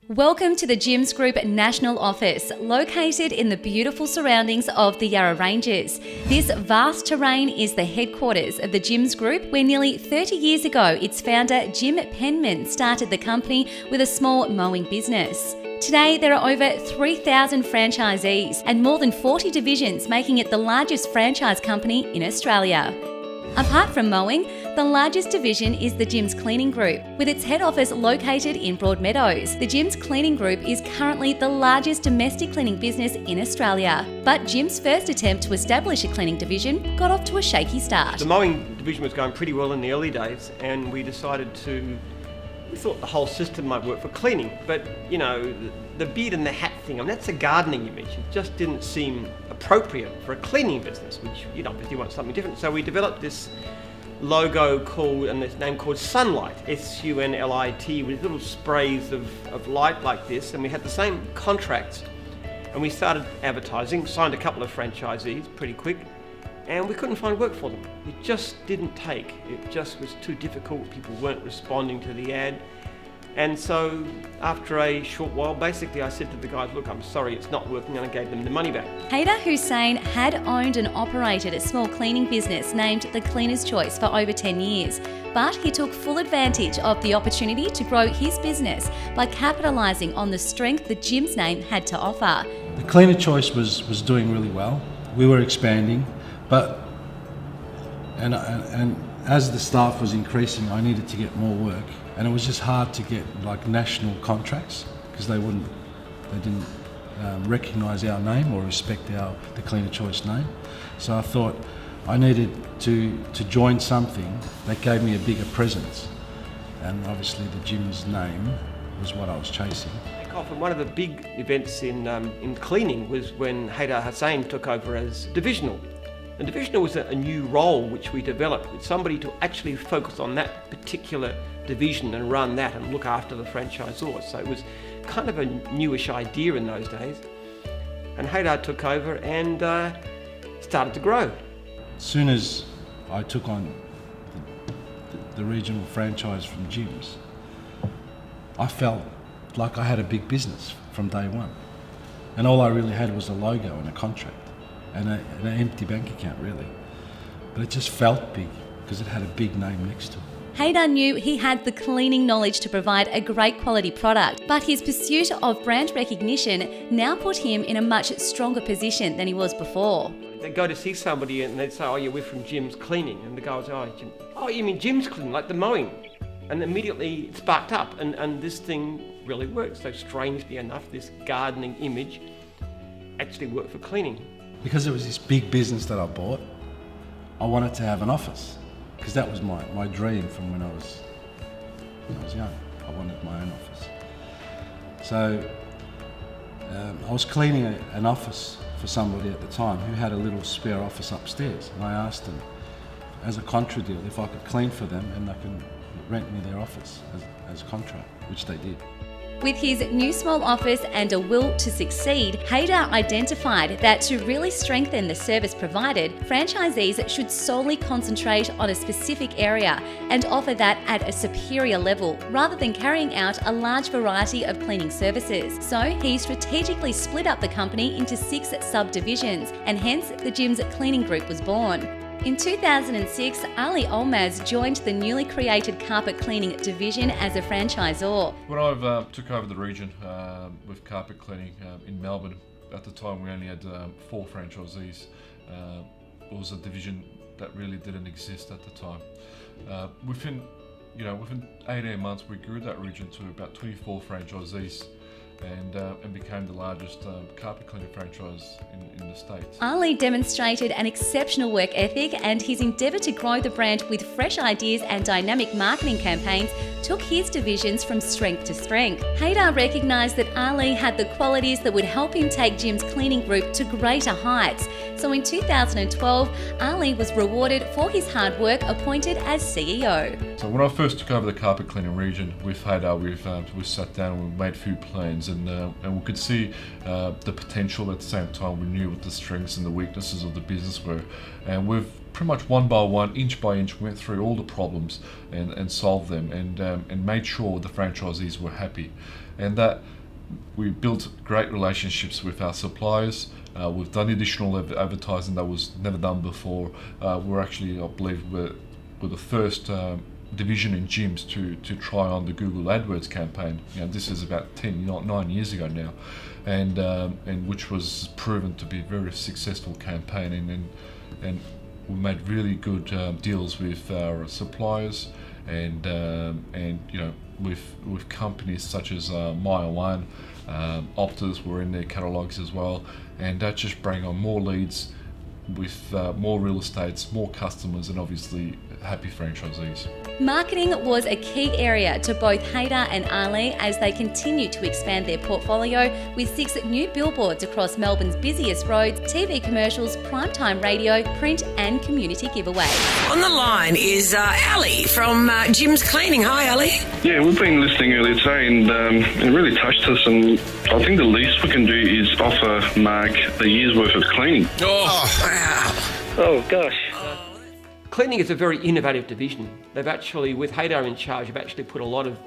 Welcome to the Gyms Group National Office, located in the beautiful surroundings of the Yarra Ranges. This vast terrain is the headquarters of the Gyms Group, where nearly 30 years ago its founder Jim Penman started the company with a small mowing business. Today, there are over 3,000 franchisees and more than 40 divisions, making it the largest franchise company in Australia. Apart from mowing, the largest division is the Gyms Cleaning Group, with its head office located in Broadmeadows. The Gyms Cleaning Group is currently the largest domestic cleaning business in Australia, but Jim's first attempt to establish a cleaning division got off to a shaky start. The mowing division was going pretty well in the early days, and we thought the whole system might work for cleaning, but the beard and the hat thing, that's a gardening image. It just didn't seem appropriate for a cleaning business, which obviously want something different. So we developed this logo and this name called Sunlight, S-U-N-L-I-T, with little sprays of light like this, and we had the same contracts, and we started advertising, signed a couple of franchisees pretty quick, and we couldn't find work for them. It just didn't take. It just was too difficult. People weren't responding to the ad. And so after a short while, basically I said to the guys, look, I'm sorry, it's not working, and I gave them the money back. Haider Hussein had owned and operated a small cleaning business named The Cleaner's Choice for over 10 years, but he took full advantage of the opportunity to grow his business by capitalising on the strength the gym's name had to offer. The Cleaner Choice was doing really well. We were expanding, but as the staff was increasing, I needed to get more work, and it was just hard to get national contracts because they didn't recognise our name or respect the Cleaner Choice name. So I thought I needed to join something that gave me a bigger presence, and obviously the gym's name was what I was chasing. And one of the big events in cleaning was when Haider Hussein took over as divisional. And divisional was a new role which we developed, with somebody to actually focus on that particular division and run that and look after the franchisor. So it was kind of a newish idea in those days. And Haider took over and started to grow. As soon as I took on the regional franchise from Gyms, I felt like I had a big business from day one. And all I really had was a logo and a contract. And an empty bank account, really. But it just felt big because it had a big name next to it. Haider knew he had the cleaning knowledge to provide a great quality product, but his pursuit of brand recognition now put him in a much stronger position than he was before. They'd go to see somebody and they'd say, oh yeah, we're from Jim's Cleaning. And the guy would say, oh, you mean Jim's Cleaning, like the mowing? And immediately it sparked up, and this thing really worked. So strangely enough, this gardening image actually worked for cleaning. Because it was this big business that I bought, I wanted to have an office, because that was my dream from when I was young. I wanted my own office. So I was cleaning an office for somebody at the time who had a little spare office upstairs, and I asked them, as a contra deal, if I could clean for them and they can rent me their office as a contract, which they did. With his new small office and a will to succeed, Haider identified that to really strengthen the service provided, franchisees should solely concentrate on a specific area and offer that at a superior level, rather than carrying out a large variety of cleaning services. So he strategically split up the company into 6 subdivisions, and hence the Gyms Cleaning Group was born. In 2006, Ali Olmaz joined the newly created carpet cleaning division as a franchisor. When I took over the region with carpet cleaning in Melbourne, at the time we only had 4 franchisees. It was a division that really didn't exist at the time. Within 18 months, we grew that region to about 24 franchisees. And became the largest carpet cleaning franchise in the States. Ali demonstrated an exceptional work ethic, and his endeavour to grow the brand with fresh ideas and dynamic marketing campaigns took his divisions from strength to strength. Haider recognised that Ali had the qualities that would help him take Gyms Cleaning Group to greater heights. So in 2012, Ali was rewarded for his hard work, appointed as CEO. So when I first took over the carpet cleaning region with Haider, we sat down and we made a few plans, and we could see the potential. At the same time, we knew what the strengths and the weaknesses of the business were, and we've pretty much one by one, inch by inch, went through all the problems and solved them, and made sure the franchisees were happy. and that we built great relationships with our suppliers. We've done additional advertising that was never done before. We're actually, I believe, we're the first division in gyms to try on the Google AdWords campaign. This is about 9 years ago now, and which was proven to be a very successful campaign, and we made really good deals with our suppliers, and with companies such as Myer One, Optus were in their catalogues as well, and that just bring on more leads with more real estates, more customers, and obviously happy franchisees. Marketing was a key area to both Haider and Ali as they continue to expand their portfolio with 6 new billboards across Melbourne's busiest roads, TV commercials, primetime radio, print and community giveaways. On the line is Ali from Jim's Cleaning. Hi, Ali. Yeah, we've been listening earlier today and it really touched us, and I think the least we can do is offer Mark a year's worth of cleaning. Oh, wow. Oh, gosh. Cleaning is a very innovative division. They've actually, with Haider in charge, have actually put a lot of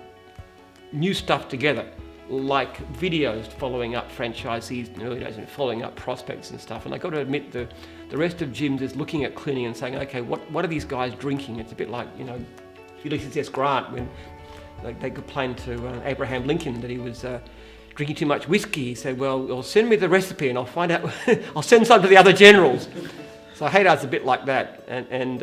new stuff together, like videos following up franchisees in the early days and following up prospects and stuff. And I've got to admit, the rest of gyms is looking at cleaning and saying, okay, what are these guys drinking? It's a bit like, Ulysses S. Grant when they complained to Abraham Lincoln that he was drinking too much whiskey. He said, well, send me the recipe and I'll find out, I'll send some to the other generals. So Haider's a bit like that, and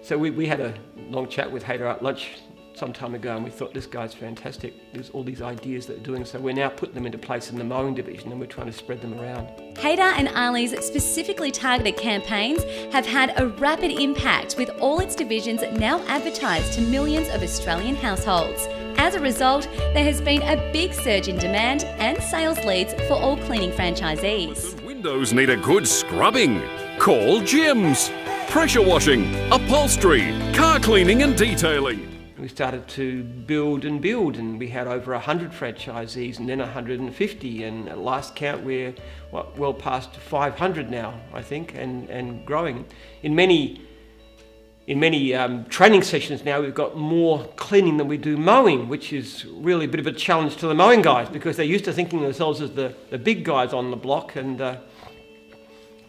so we had a long chat with Haider at lunch some time ago, and we thought this guy's fantastic. There's all these ideas that they're doing, so we're now putting them into place in the mowing division, and we're trying to spread them around. Haider and Ali's specifically targeted campaigns have had a rapid impact, with all its divisions now advertised to millions of Australian households. As a result, there has been a big surge in demand and sales leads for all cleaning franchisees. Windows need a good scrubbing. Call Jim's. Pressure washing, upholstery, car cleaning and detailing. We started to build, and we had over 100 franchisees and then 150, and at last count we're well past 500 now, I think, and growing. In many training sessions now, we've got more cleaning than we do mowing, which is really a bit of a challenge to the mowing guys because they're used to thinking of themselves as the big guys on the block. And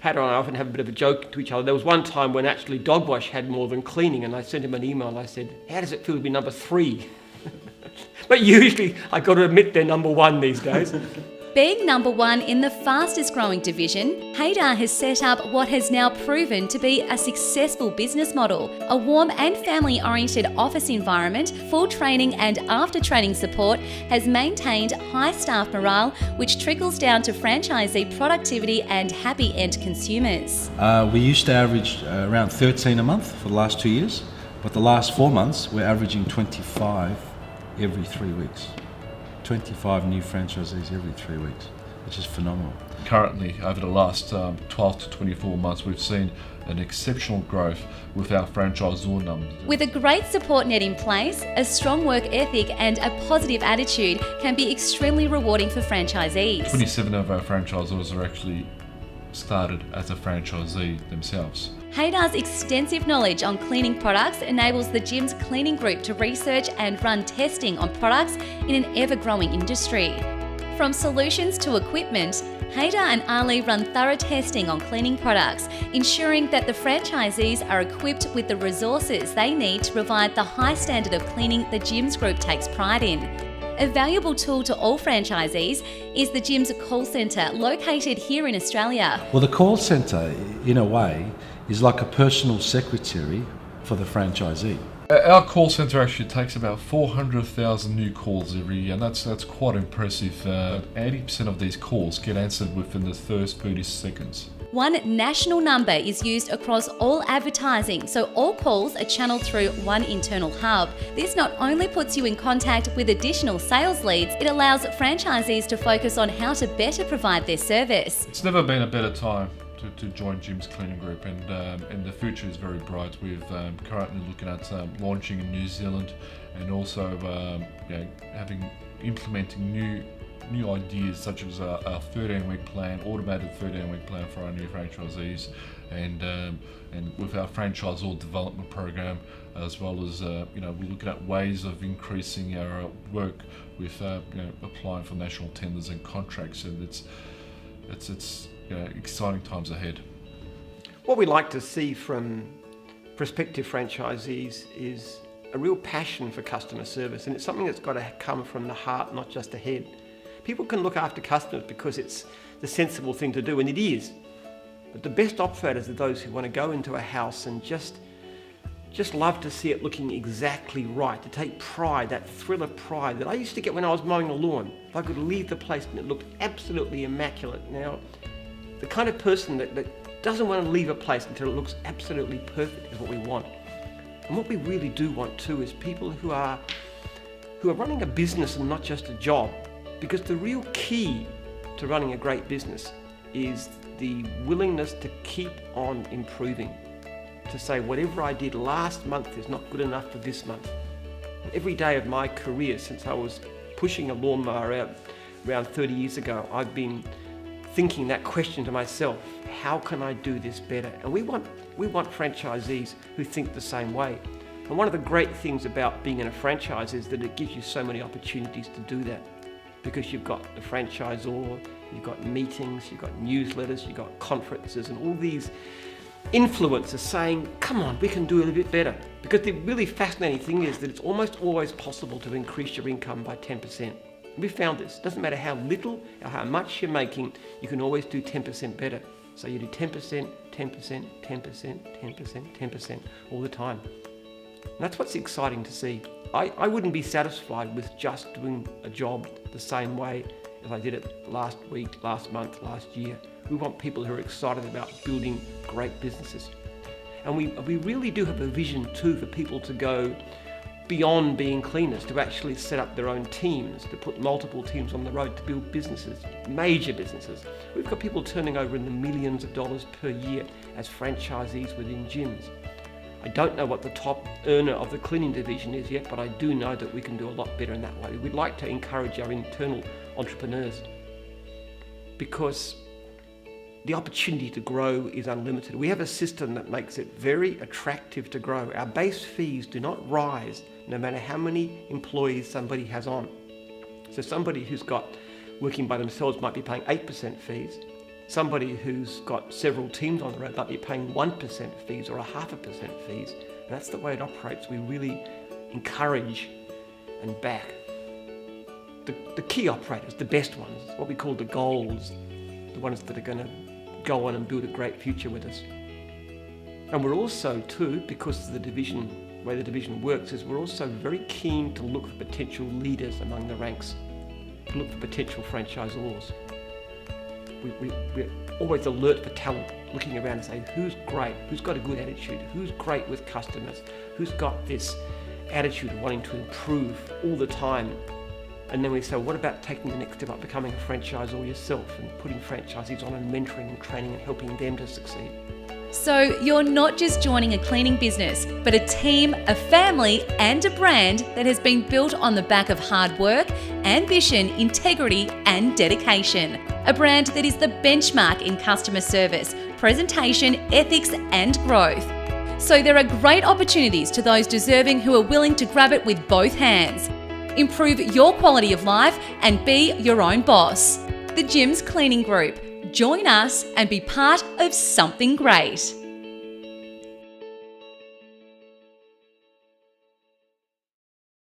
Haider and I often have a bit of a joke to each other. There was one time when actually dog wash had more than cleaning, and I sent him an email and I said, how does it feel to be number 3? But usually, I've got to admit, they're number 1 these days. Being number 1 in the fastest growing division, Haider has set up what has now proven to be a successful business model. A warm and family-oriented office environment, full training and after-training support has maintained high staff morale, which trickles down to franchisee productivity and happy end consumers. We used to average around 13 a month for the last 2 years, but the last 4 months we're averaging 25 every 3 weeks. 25 new franchisees every 3 weeks, which is phenomenal. Currently, over the last 12 to 24 months, we've seen an exceptional growth with our franchisor numbers. With a great support net in place, a strong work ethic and a positive attitude can be extremely rewarding for franchisees. 27 of our franchisors are actually started as a franchisee themselves. Haider's extensive knowledge on cleaning products enables the Jim's Cleaning Group to research and run testing on products in an ever-growing industry. From solutions to equipment, Haider and Ali run thorough testing on cleaning products, ensuring that the franchisees are equipped with the resources they need to provide the high standard of cleaning the Jim's Group takes pride in. A valuable tool to all franchisees is the Jim's call centre, located here in Australia. Well, the call centre, in a way, is like a personal secretary for the franchisee. Our call centre actually takes about 400,000 new calls every year, and that's quite impressive. 80% of these calls get answered within the first 30 seconds. One national number is used across all advertising, so all calls are channeled through one internal hub. This not only puts you in contact with additional sales leads, it allows franchisees to focus on how to better provide their service. It's never been a better time to join Jim's Cleaning Group, and the future is very bright. We're currently looking at launching in New Zealand, and also implementing new new ideas such as our 13-week plan, automated 13-week plan for our new franchisees, and with our franchisor development program, as well as we're looking at ways of increasing our work with applying for national tenders and contracts, and it's exciting times ahead. What we like to see from prospective franchisees is a real passion for customer service, and it's something that's got to come from the heart, not just the head. People can look after customers because it's the sensible thing to do, and it is. But the best operators are those who want to go into a house and just love to see it looking exactly right, to take pride, that thrill of pride that I used to get when I was mowing the lawn. If I could leave the place and it looked absolutely immaculate. Now, the kind of person that doesn't want to leave a place until it looks absolutely perfect is what we want. And what we really do want too is people who are running a business and not just a job. Because the real key to running a great business is the willingness to keep on improving. To say whatever I did last month is not good enough for this month. Every day of my career since I was pushing a lawnmower out around 30 years ago, I've been thinking that question to myself: how can I do this better? And we want franchisees who think the same way. And one of the great things about being in a franchise is that it gives you so many opportunities to do that. Because you've got the franchisor, you've got meetings, you've got newsletters, you've got conferences, and all these influencers saying, come on, we can do it a bit better. Because the really fascinating thing is that it's almost always possible to increase your income by 10%. We found this. It doesn't matter how little or how much you're making, you can always do 10% better. So you do 10%, 10%, 10%, 10%, 10% all the time. And that's what's exciting to see. I wouldn't be satisfied with just doing a job the same way as I did it last week, last month, last year. We want people who are excited about building great businesses. And we really do have a vision too for people to go beyond being cleaners, to actually set up their own teams, to put multiple teams on the road to build businesses, major businesses. We've got people turning over in the millions of dollars per year as franchisees within gyms. I don't know what the top earner of the cleaning division is yet, but I do know that we can do a lot better in that way. We'd like to encourage our internal entrepreneurs because the opportunity to grow is unlimited. We have a system that makes it very attractive to grow. Our base fees do not rise no matter how many employees somebody has on. So somebody who's got working by themselves might be paying 8% fees. Somebody who's got several teams on the road might be paying 1% fees or 0.5% fees. And that's the way it operates. We really encourage and back the key operators, the best ones, what we call the goals, the ones that are going to go on and build a great future with us. And we're also too, because of the way the division works, is we're also very keen to look for potential leaders among the ranks, to look for potential franchisors. We're always alert for talent, looking around and saying, who's great, who's got a good attitude, who's great with customers, who's got this attitude of wanting to improve all the time. And then we say, well, what about taking the next step up, becoming a franchisor yourself and putting franchisees on and mentoring and training and helping them to succeed. So you're not just joining a cleaning business, but a team, a family, and a brand that has been built on the back of hard work, ambition, integrity, and dedication. A brand that is the benchmark in customer service, presentation, ethics, and growth. So there are great opportunities to those deserving who are willing to grab it with both hands. Improve your quality of life and be your own boss. The Gyms Cleaning Group. Join us and be part of something great.